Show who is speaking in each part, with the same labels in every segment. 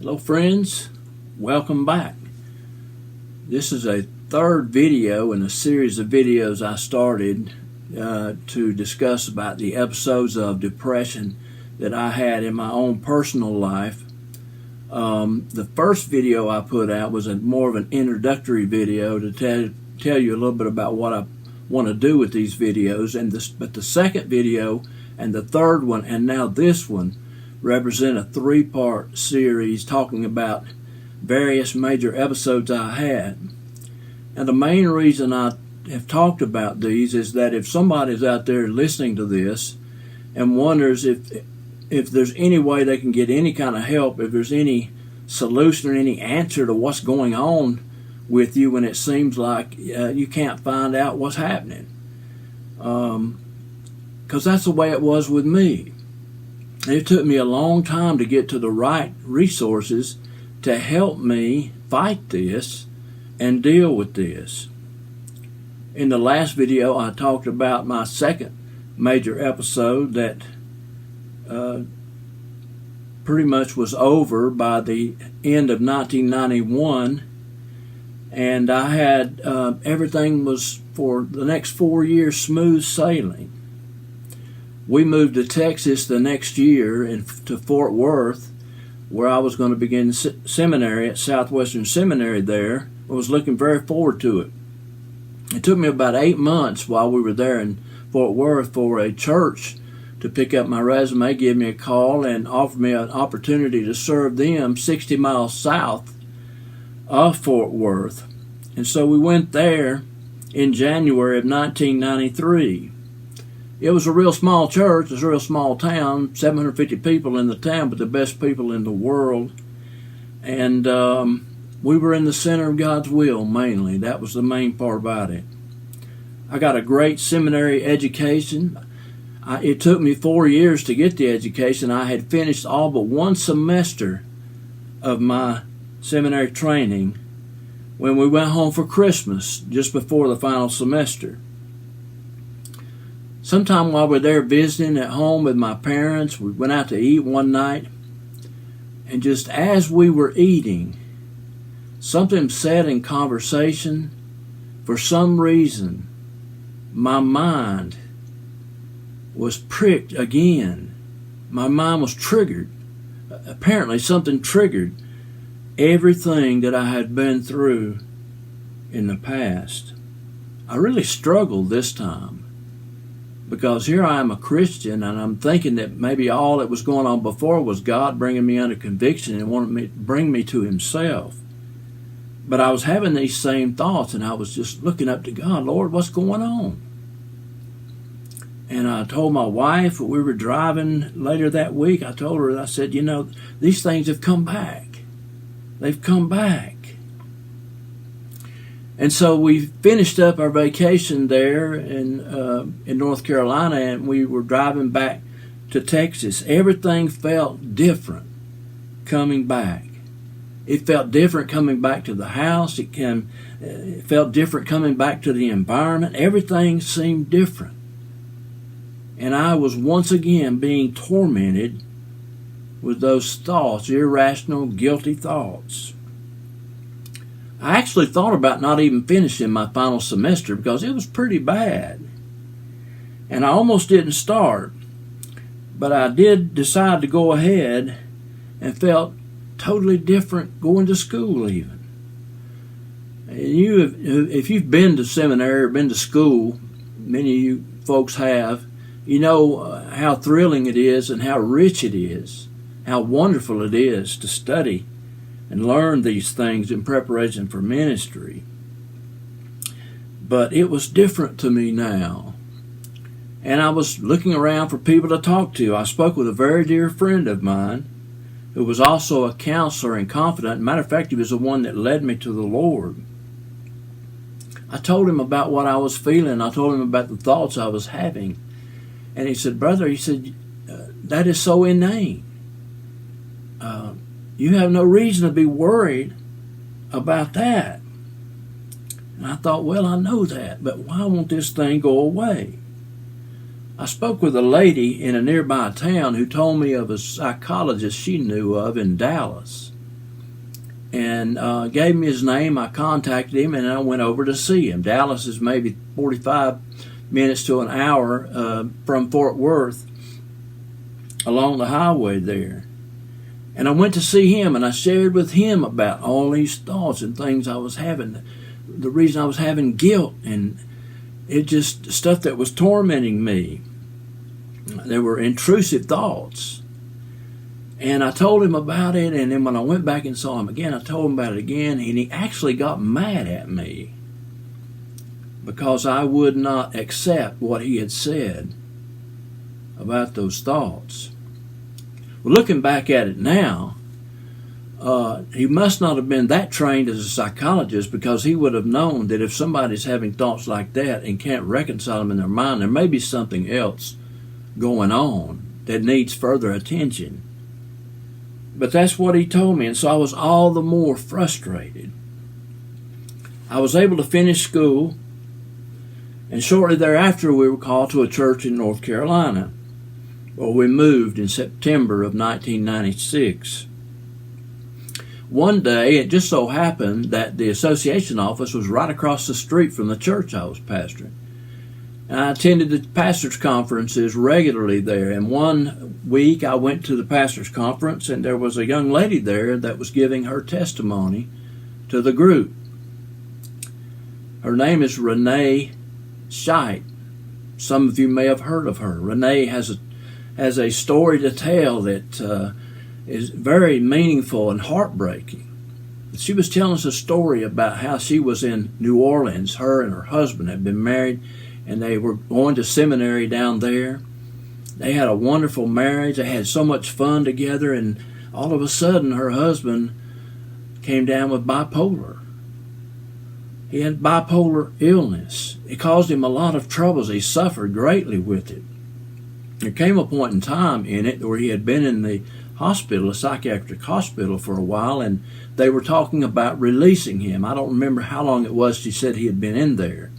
Speaker 1: Hello friends, welcome back. This is a third video in a series of videos I started to discuss about the episodes of depression that I had in my own personal life. The first video I put out was more of an introductory video to tell you a little bit about what I want to do with these videos, but the second video and the third one and now this one represent a three-part series talking about various major episodes I had. And the main reason I have talked about these is that if somebody's out there listening to this and wonders if there's any way they can get any kind of help, if there's any solution or any answer to what's going on with you when it seems like you can't find out what's happening. Because that's the way it was with me. It took me a long time to get to the right resources to help me fight this and deal with this. In the last video, I talked about my second major episode that pretty much was over by the end of 1991, and I had everything was for the next 4 years smooth sailing. We moved to Texas the next year to Fort Worth, where I was going to begin seminary at Southwestern Seminary there. I was looking very forward to it. It took me about 8 months while we were there in Fort Worth for a church to pick up my resume, give me a call, and offer me an opportunity to serve them 60 miles south of Fort Worth. And so we went there in January of 1993. It was a real small church, it was a real small town, 750 people in the town, but the best people in the world. And we were in the center of God's will, mainly. That was the main part about it. I got a great seminary education. It took me 4 years to get the education. I had finished all but one semester of my seminary training when we went home for Christmas, just before the final semester. Sometime while we were there visiting at home with my parents, we went out to eat one night, and just as we were eating, something said in conversation, for some reason, my mind was pricked again. My mind was triggered. Apparently something triggered everything that I had been through in the past. I really struggled this time, because here I am a Christian, and I'm thinking that maybe all that was going on before was God bringing me under conviction and wanted me to bring me to Himself. But I was having these same thoughts, and I was just looking up to God, Lord, what's going on? And I told my wife, we were driving later that week, I told her, I said, you know, these things have come back. They've come back. And so we finished up our vacation there in North Carolina, and we were driving back to Texas. Everything felt different coming back. It felt different coming back to the house. It felt different coming back to the environment. Everything seemed different. And I was once again being tormented with those thoughts, irrational, guilty thoughts. I actually thought about not even finishing my final semester because it was pretty bad. And I almost didn't start. But I did decide to go ahead and felt totally different going to school even. And if you've been to seminary or been to school, many of you folks have, you know how thrilling it is and how rich it is, how wonderful it is to study and learn these things in preparation for ministry. But it was different to me now. And I was looking around for people to talk to. I spoke with a very dear friend of mine who was also a counselor and confidant. Matter of fact, he was the one that led me to the Lord. I told him about what I was feeling. I told him about the thoughts I was having. And he said, brother, he said, that is so inane. You have no reason to be worried about that. And I thought, well, I know that, but why won't this thing go away? I spoke with a lady in a nearby town who told me of a psychologist she knew of in Dallas. and gave me his name. I contacted him, and I went over to see him. Dallas is maybe 45 minutes to an hour from Fort Worth along the highway there. And I went to see him, and I shared with him about all these thoughts and things I was having, the reason I was having guilt, and it just stuff that was tormenting me. There were intrusive thoughts. And I told him about it, and then when I went back and saw him again, I told him about it again, and he actually got mad at me because I would not accept what he had said about those thoughts. Well, looking back at it now, he must not have been that trained as a psychologist, because he would have known that if somebody's having thoughts like that and can't reconcile them in their mind, there may be something else going on that needs further attention. But that's what he told me, and so I was all the more frustrated. I was able to finish school, and shortly thereafter we were called to a church in North Carolina, where we moved in September of 1996. One day, it just so happened that the association office was right across the street from the church I was pastoring. And I attended the pastors' conferences regularly there. And one week I went to the pastors' conference, and there was a young lady there that was giving her testimony to the group. Her name is Renees. Some of you may have heard of her. Renee has a story to tell that is very meaningful and heartbreaking. She was telling us a story about how she was in New Orleans. Her and her husband had been married, and they were going to seminary down there. They had a wonderful marriage. They had so much fun together, and all of a sudden her husband came down with bipolar. He had bipolar illness. It caused him a lot of troubles. He suffered greatly with it. There came a point in time in it where he had been in the hospital, a psychiatric hospital, for a while, and they were talking about releasing him. I don't remember how long it was she said he had been in there.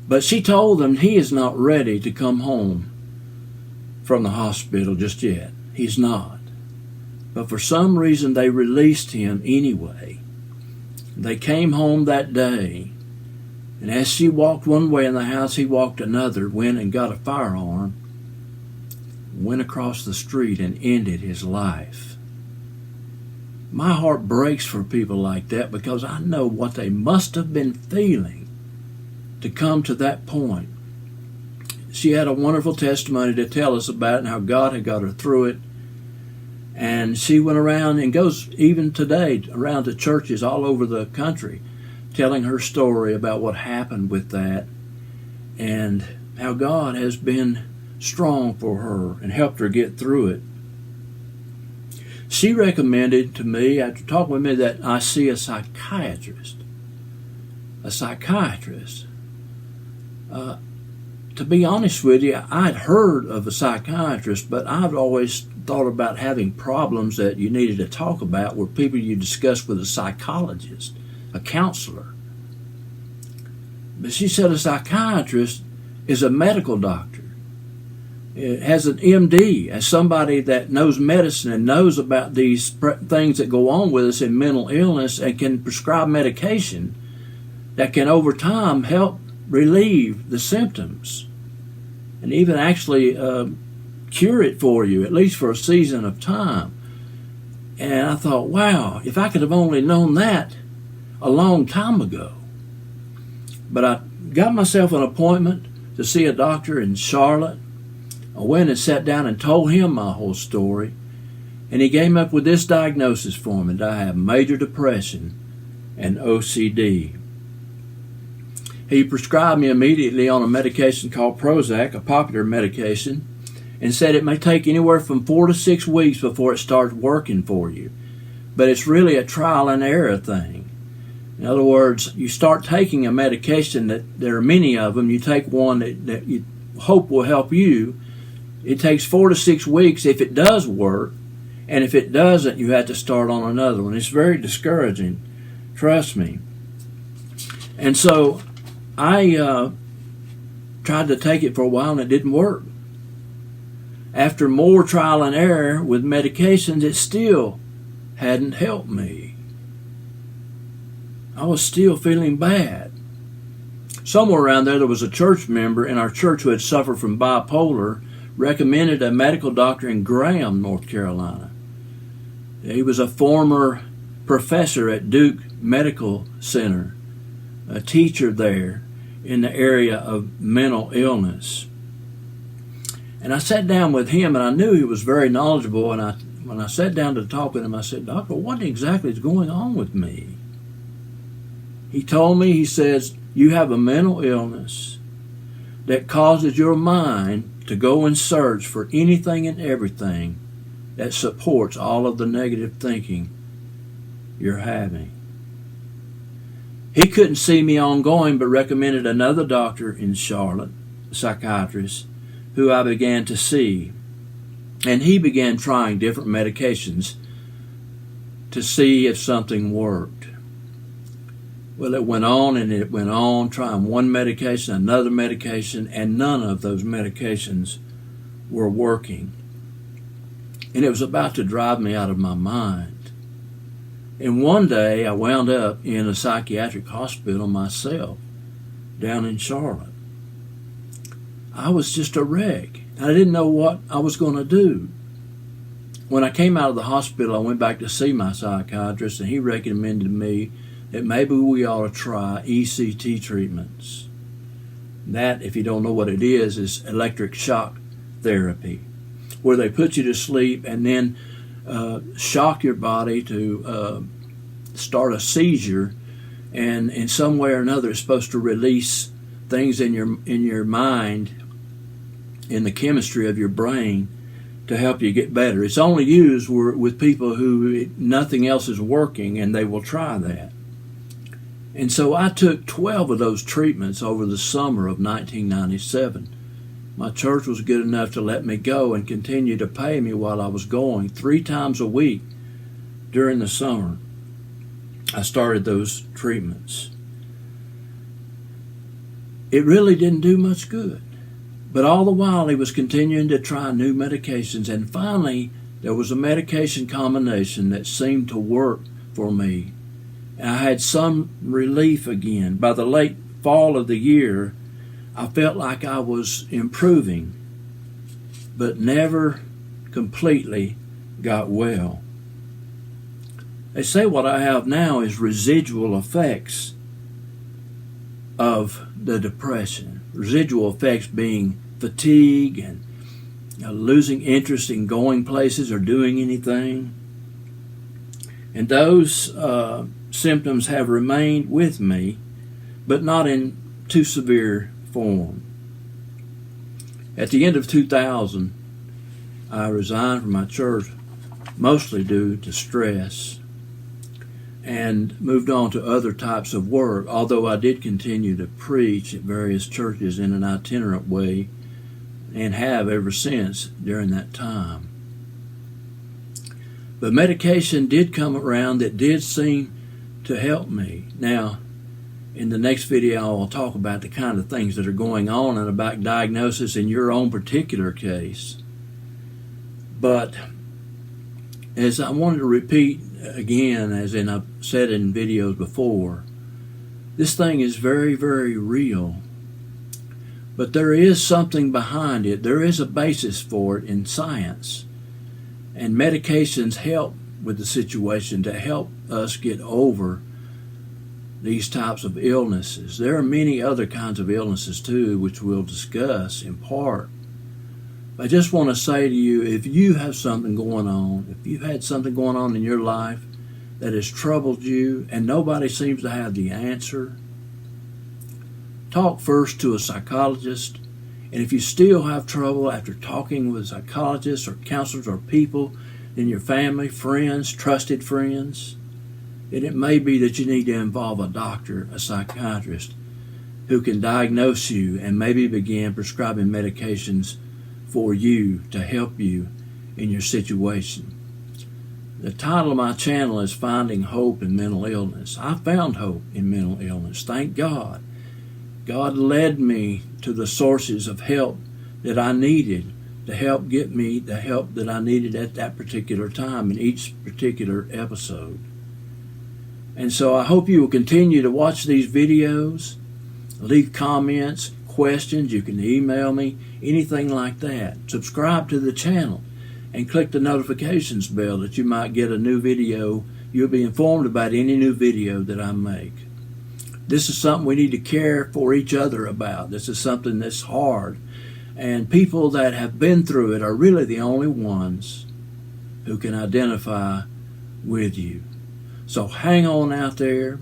Speaker 1: But she told them he is not ready to come home from the hospital just yet. He's not. But for some reason they released him anyway. They came home that day, and as she walked one way in the house, he walked another, went and got a firearm, went across the street and ended his life. My heart breaks for people like that, because I know what they must have been feeling to come to that point. She had a wonderful testimony to tell us about it and how God had got her through it. And she went around and goes even today around to churches all over the country telling her story about what happened with that and how God has been strong for her and helped her get through it. She recommended to me, after talking with me, that I see a psychiatrist. A psychiatrist. To be honest with you, I'd heard of a psychiatrist, but I've always thought about having problems that you needed to talk about were people you discuss with a psychologist, a counselor. But she said a psychiatrist is a medical doctor. It has an MD, as somebody that knows medicine and knows about these things that go on with us in mental illness, and can prescribe medication that can over time help relieve the symptoms and even actually cure it for you, at least for a season of time. And I thought, wow, if I could have only known that a long time ago. But I got myself an appointment to see a doctor in Charlotte. I went and sat down and told him my whole story, and he came up with this diagnosis for me, that I have major depression and OCD. He prescribed me immediately on a medication called Prozac, a popular medication, and said it may take anywhere from 4 to 6 weeks before it starts working for you. But it's really a trial and error thing. In other words, you start taking a medication that there are many of them. You take one that you hope will help you. It takes 4 to 6 weeks if it does work, and if it doesn't, you have to start on another one. It's very discouraging, trust me. And so I tried to take it for a while, and it didn't work. After more trial and error with medications, it still hadn't helped me. I was still feeling bad. Somewhere around there was a church member in our church who had suffered from bipolar, recommended a medical doctor in Graham, North Carolina. He was a former professor at Duke Medical Center, a teacher there in the area of mental illness. And I sat down with him, and I knew he was very knowledgeable, and when I sat down to talk with him, I said, "Doctor, what exactly is going on with me?" He told me, he says, "You have a mental illness that causes your mind to go and search for anything and everything that supports all of the negative thinking you're having." He couldn't see me ongoing, but recommended another doctor in Charlotte, a psychiatrist, who I began to see. And he began trying different medications to see if something worked. Well, it went on and it went on, trying one medication, another medication, and none of those medications were working. And it was about to drive me out of my mind. And one day I wound up in a psychiatric hospital myself down in Charlotte. I was just a wreck. I didn't know what I was going to do. When I came out of the hospital, I went back to see my psychiatrist, and he recommended me that maybe we ought to try ECT treatments. That, if you don't know what it is electric shock therapy, where they put you to sleep and then shock your body to start a seizure, and in some way or another it's supposed to release things in your mind, in the chemistry of your brain, to help you get better. It's only used with people who nothing else is working, and they will try that. And so I took 12 of those treatments over the summer of 1997. My church was good enough to let me go and continue to pay me while I was going 3 times a week during the summer. I started those treatments. It really didn't do much good. But all the while he was continuing to try new medications, and finally there was a medication combination that seemed to work for me. And I had some relief again. By the late fall of the year, I felt like I was improving, but never completely got well. They say what I have now is residual effects of the depression. Residual effects being fatigue and losing interest in going places or doing anything. And those symptoms have remained with me, but not in too severe form. At the end of 2000, I resigned from my church, mostly due to stress, and moved on to other types of work, although I did continue to preach at various churches in an itinerant way, and have ever since during that time. But medication did come around that did seem to help me. Now, in the next video, I will talk about the kind of things that are going on and about diagnosis in your own particular case. But as I wanted to repeat again, as I've said in videos before, this thing is very, very real. But there is something behind it. There is a basis for it in science. And medications help with the situation to help us get over these types of illnesses. There are many other kinds of illnesses too, which we'll discuss in part. I just want to say to you, if you have something going on, if you've had something going on in your life that has troubled you and nobody seems to have the answer, talk first to a psychologist. And if you still have trouble after talking with psychologists or counselors or people in your family, friends, trusted friends, then it may be that you need to involve a doctor, a psychiatrist, who can diagnose you and maybe begin prescribing medications for you to help you in your situation. The title of my channel is Finding Hope in Mental Illness. I found hope in mental illness, thank God. God led me to the sources of help that I needed to help get me the help that I needed at that particular time in each particular episode. And so I hope you will continue to watch these videos, leave comments, questions. You can email me, anything like that. Subscribe to the channel and click the notifications bell that you might get a new video. You'll be informed about any new video that I make. This is something we need to care for each other about. This is something that's hard. And people that have been through it are really the only ones who can identify with you. So hang on out there.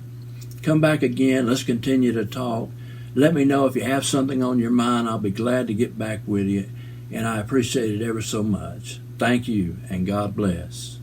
Speaker 1: Come back again. Let's continue to talk. Let me know if you have something on your mind. I'll be glad to get back with you. And I appreciate it ever so much. Thank you, and God bless.